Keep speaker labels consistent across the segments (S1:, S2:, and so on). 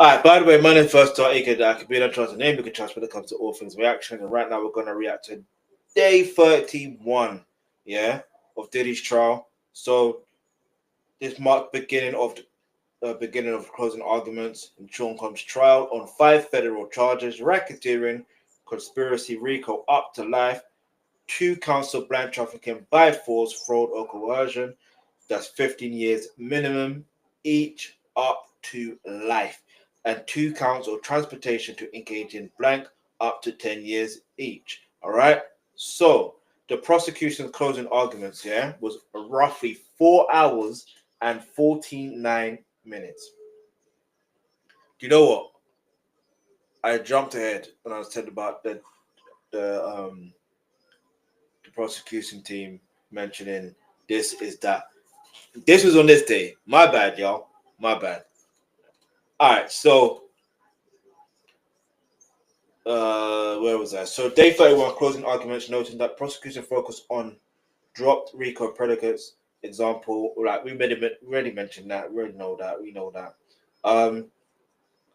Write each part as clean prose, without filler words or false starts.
S1: Alright, by the way, my name is Versatile. I could be an trust name you can trust when it comes to all things reaction. And right now we're gonna react to day 31, of Diddy's trial. So this marked beginning of closing arguments in Sean Combs' trial on 5 federal charges: racketeering, conspiracy, RICO up to life, 2 counts of blank trafficking by force, fraud, or coercion. That's 15 years minimum, each up to life, and 2 counts of transportation to engage in blank up to 10 years each. All right. So the prosecution's closing arguments, was roughly 4 hours and 49 minutes. Do you know what? I jumped ahead when I was telling about the prosecution team mentioning this is that. This was on this day. My bad, y'all. My bad. All right, so where was I? So day 31 closing arguments, noting that prosecution focused on dropped RICO predicates. Example, like we already mentioned that. We already know that. We know that.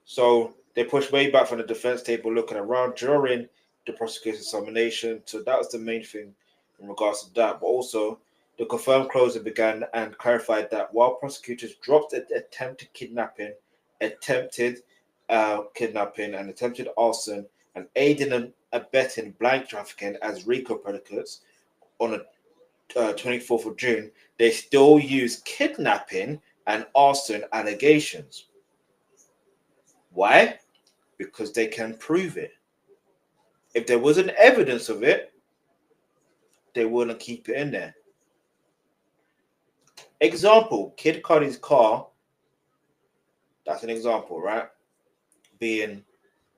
S1: So they pushed way back from the defense table, looking around during the prosecution's examination. So that was the main thing in regards to that. But also, the confirmed closing began and clarified that while prosecutors dropped attempted kidnapping, and attempted arson, and aiding and abetting blank trafficking as RICO predicates on the 24th of June, they still use kidnapping and arson allegations. Why? Because they can prove it. If there wasn't evidence of it, they wouldn't keep it in there. Example, Kid Cudi's car, that's an example, right? Being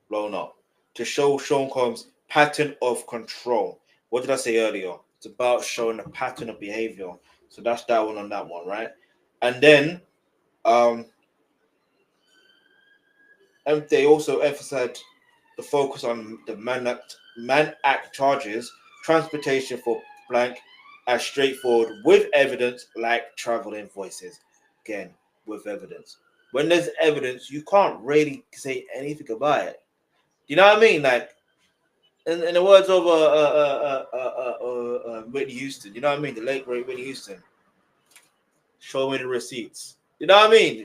S1: blown up to show Sean Combs' pattern of control. What did I say earlier? It's about showing a pattern of behavior. So that's that one on that one, right? And then and they also emphasized the focus on the Mann Act charges, transportation for blank, as straightforward with evidence like travel invoices. Again, with evidence. When there's evidence, you can't really say anything about it. You know what I mean? Like, in the words of Whitney Houston, you know what I mean? The late great Whitney Houston. Show me the receipts. You know what I mean?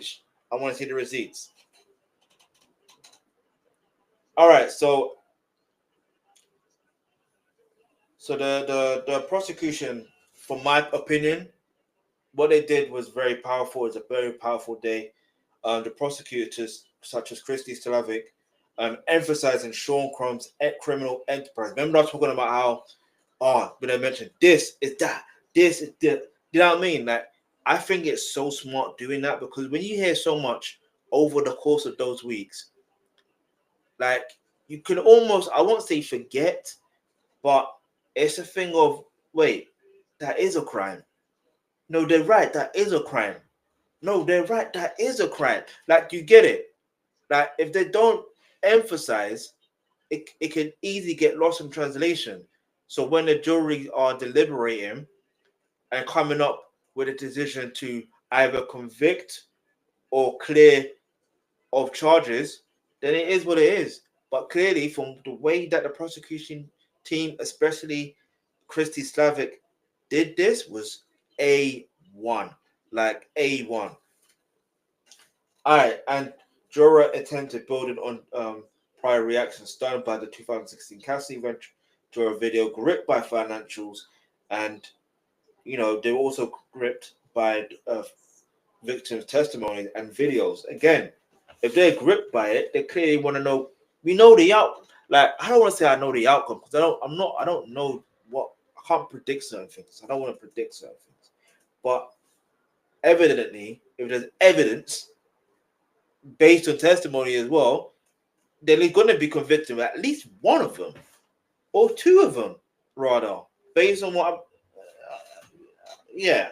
S1: I want to see the receipts. All right, so the prosecution, from my opinion, what they did was very powerful. It's a very powerful day. The prosecutors, such as Christy Slavik, emphasizing Sean Combs' criminal enterprise. Remember I was talking about how, when I mentioned this is that, this is that. You know what I mean? Like, I think it's so smart doing that, because when you hear so much over the course of those weeks, like, you can almost, I won't say forget, but it's a thing of, wait, that is a crime. No, they're right, that is a crime. No, they're right, that is a crime. Like, you get it. Like, if they don't emphasize, it can easily get lost in translation. So when the jury are deliberating and coming up with a decision to either convict or clear of charges, then it is what it is. But clearly, from the way that the prosecution team, especially Christy Slavik, did this, was A1. Like A1. All right, and Jura attempted building on prior reactions stirred by the 2016 Cassie Ventura video, gripped by financials, and they were also gripped by victims' testimonies and videos. Again, if they're gripped by it, they clearly want to know. We know the outcome. Like, I don't want to say I know the outcome, because I don't know what, I can't predict certain things. I don't want to predict certain things. But evidently, if there's evidence based on testimony as well, then they're going to be convicted of at least one of them, or 2 of them, rather, based on what yeah.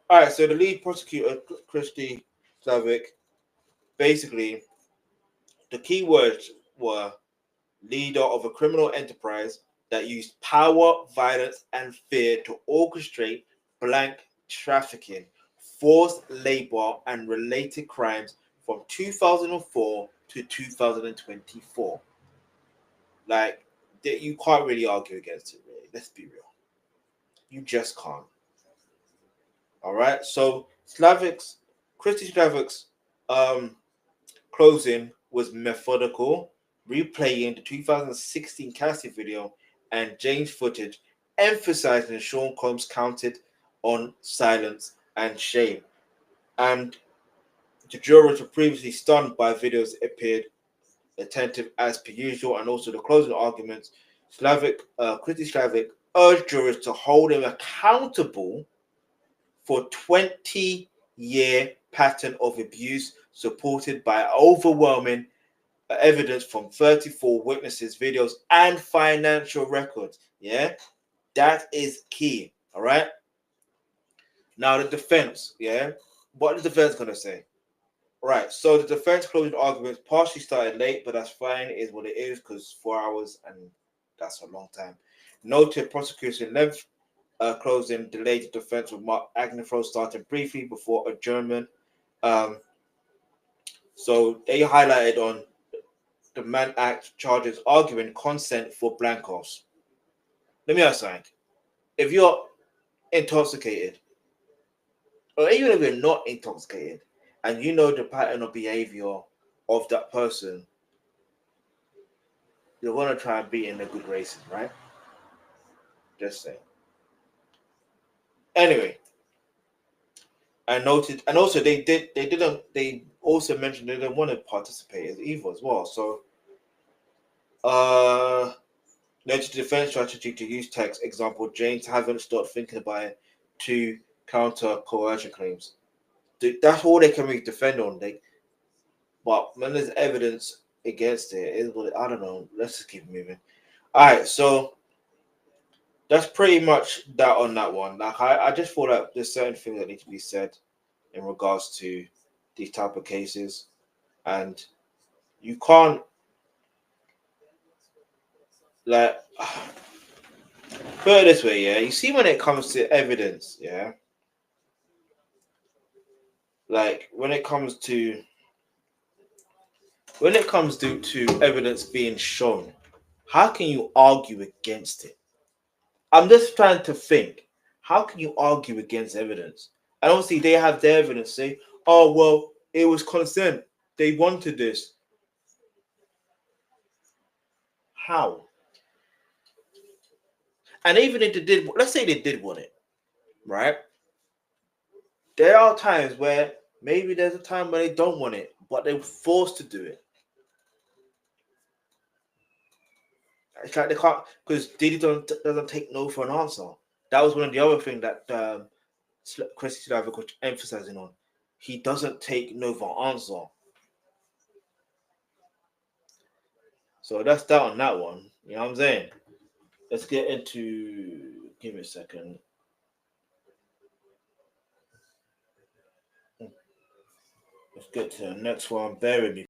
S1: All right, so the lead prosecutor, Christy Slavik, basically, the key words were leader of a criminal enterprise that used power, violence, and fear to orchestrate blank trafficking, forced labor, and related crimes from 2004 to 2024. Like, you can't really argue against it, really. Let's be real. You just can't. All right. So Christy Slavik's closing was methodical, replaying the 2016 Cassie video and James footage, emphasizing Sean Combs counted on silence and shame. And the jurors were previously stunned by videos that appeared attentive as per usual, and also the closing arguments. Christy Slavik urged jurors to hold him accountable for 20-year pattern of abuse supported by overwhelming evidence from 34 witnesses, videos, and financial records. Yeah, that is key. All right. Now the defense. Yeah, what is the defense gonna say? Right. So the defense closing arguments partially started late, but that's fine. It is what it is because 4 hours and that's a long time. Noted prosecution length. Closing delayed the defense with Mark Agnifro starting briefly before adjournment. So they highlighted on the Mann Act charges arguing consent for blancos. Let me ask something. If you're intoxicated, or even if you're not intoxicated, and you know the pattern of behavior of that person, you're going to try and be in the good graces, right? Just saying. Anyway, I noted, and also they also mentioned they didn't want to participate as either as well. So, noted defense strategy to use text example. James haven't stopped thinking about it to counter coercion claims. That's all they can really defend on. But when there's evidence against it, I don't know. Let's just keep moving. All right, so that's pretty much that on that one. Like I just thought that there's certain things that need to be said in regards to these type of cases, and you can't like put it this way, yeah. You see, when it comes to evidence, yeah, like when it comes to evidence being shown, how can you argue against it? I'm just trying to think. How can you argue against evidence? And obviously, they have their evidence. Say, oh well, it was consent. They wanted this. How? And even if they did, let's say they did want it, right? There are times where maybe there's a time where they don't want it, but they're forced to do it. It's like they can't, because Diddy doesn't take no for an answer. That was one of the other things that Christy Slavik was emphasizing on. He doesn't take no for an answer. So that's that on that one. You know what I'm saying? Let's get into. Give me a second. Let's get to the next one. Bear with me.